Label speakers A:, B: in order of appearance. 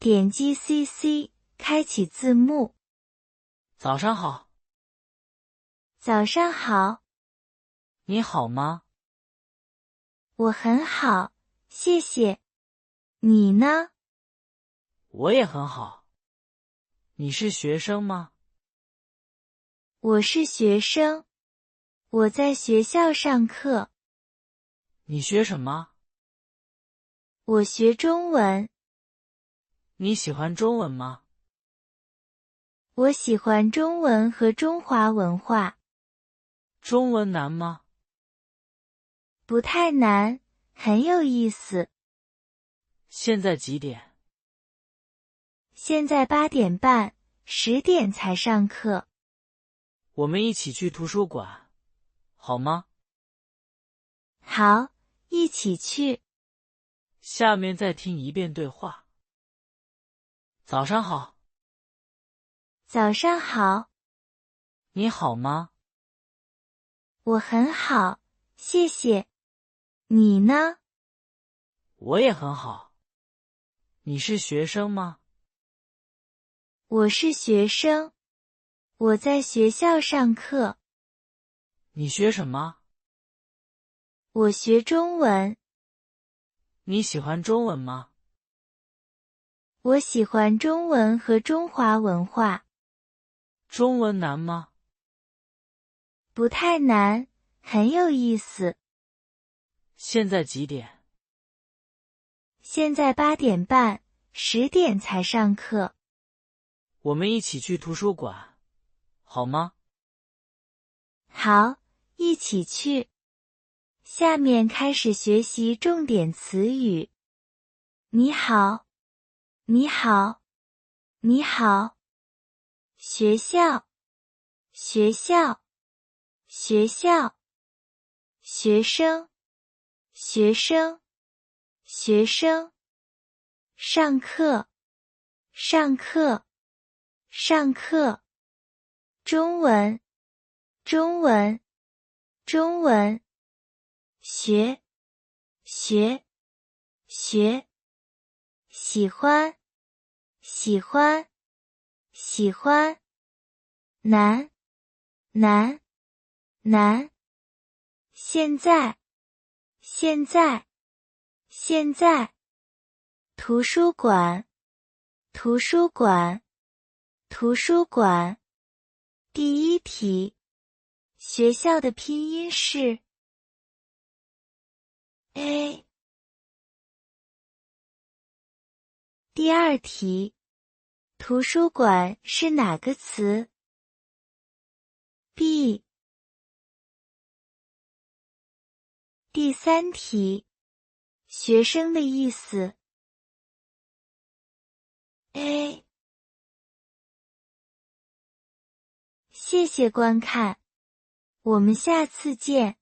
A: 点击 CC， 开启字幕。
B: 早上好。
A: 早上好。
B: 你好吗？
A: 我很好，谢谢。你呢？
B: 我也很好。你是学生吗？
A: 我是学生。我在学校上课。
B: 你学什么？
A: 我学中文。
B: 你喜欢中文吗？
A: 我喜欢中文和中华文化。
B: 中文难吗？
A: 不太难，很有意思。
B: 现在几点？
A: 现在8点半，10点才上课。
B: 我们一起去图书馆，好吗？
A: 好，一起去。
B: 下面再听一遍对话。早上好。
A: 早上好。
B: 你好吗？
A: 我很好，谢谢。你呢？
B: 我也很好。你是学生吗？
A: 我是学生。我在学校上课。
B: 你学什么？
A: 我学中文。
B: 你喜欢中文吗？
A: 我喜欢中文和中华文化。
B: 中文难吗？
A: 不太难，很有意思。
B: 现在几点？
A: 现在8点半，10点才上课。
B: 我们一起去图书馆，好吗？
A: 好，一起去。下面开始学习重点词语。你好，你好，你好。学校，学校，学校。学生，学生，学生。上课，上课，上课。中文，中文，中文。学，学，学。喜欢，喜欢，喜欢。难，难，难。现在，现在，现在。图书馆，图书馆，图书馆。第一题，学校的拼音是 A。第二题，图书馆是哪个词 B。第三题，学生的意思 A。谢谢观看，我们下次见。